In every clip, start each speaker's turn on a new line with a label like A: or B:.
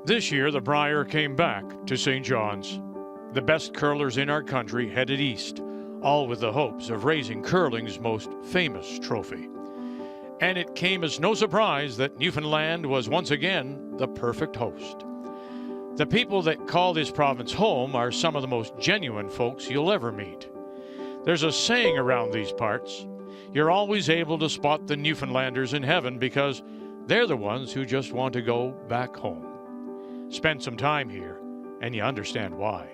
A: This year, the Brier came back to St. John's. The best curlers in our country headed east, all with the hopes of raising curling's most famous trophy. And it came as no surprise that Newfoundland was once again the perfect host. The people that call this province home are some of the most genuine folks you'll ever meet. There's a saying around these parts: you're always able to spot the Newfoundlanders in heaven because they're the ones who just want to go back home. Spend some time here, and you understand why.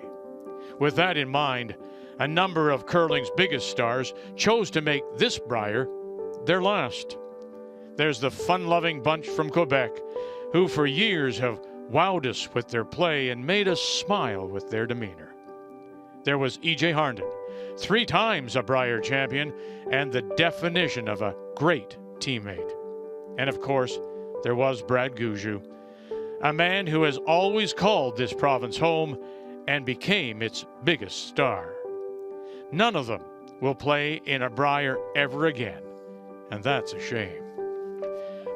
A: With that in mind, a number of curling's biggest stars chose to make this Brier their last. There's the fun-loving bunch from Quebec, who for years have wowed us with their play and made us smile with their demeanor. There was E.J. Harnden, 3 times a Brier champion and the definition of a great teammate. And of course, there was Brad Gougeau, a man who has always called this province home and became its biggest star. None of them will play in a Brier ever again, and that's a shame.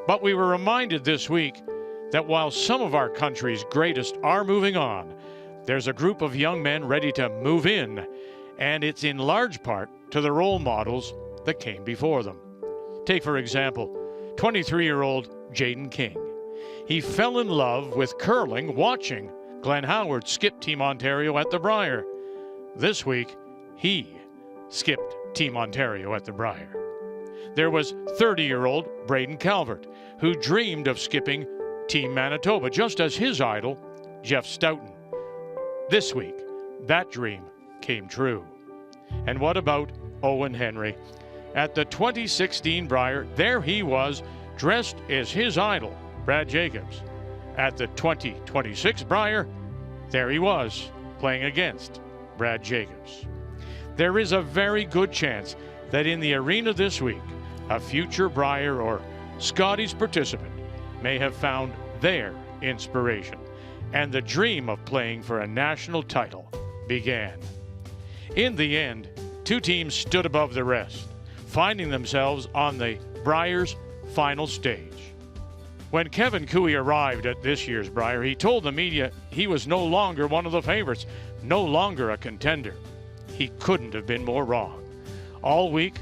A: But we were reminded this week that while some of our country's greatest are moving on, there's a group of young men ready to move in, and it's in large part to the role models that came before them. Take, for example, 23-year-old Jaden King. He fell in love with curling watching Glenn Howard skip Team Ontario at the Brier. This week, he skipped Team Ontario at the Brier. There was 30-year-old Braden Calvert, who dreamed of skipping Team Manitoba, just as his idol, Jeff Stoughton. This week, that dream came true. And what about Owen Henry? At the 2016 Brier, there he was, dressed as his idol, Brad Jacobs. At the 2026 Brier, there he was, playing against Brad Jacobs. There is a very good chance that in the arena this week, a future Brier or Scotties participant may have found their inspiration, and the dream of playing for a national title began. In the end, 2 teams stood above the rest, finding themselves on the Brier's final stage. When Kevin Cooey arrived at this year's Brier, he told the media he was no longer one of the favorites, no longer a contender. He couldn't have been more wrong. All week,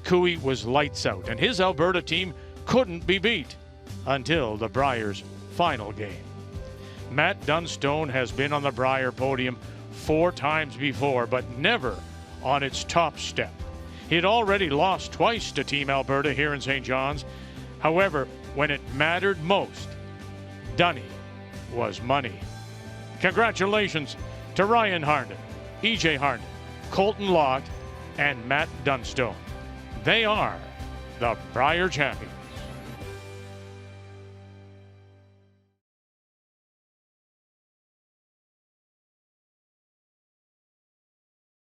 A: Cooey was lights out, and his Alberta team couldn't be beat until the Brier's final game. Matt Dunstone has been on the Brier podium 4 times before, but never on its top step. He'd already lost twice to Team Alberta here in St. John's. However, when it mattered most, Dunny was money. Congratulations to Ryan Harnden, E.J. Harnden, Colton Lott, and Matt Dunstone. They are the Brier champions.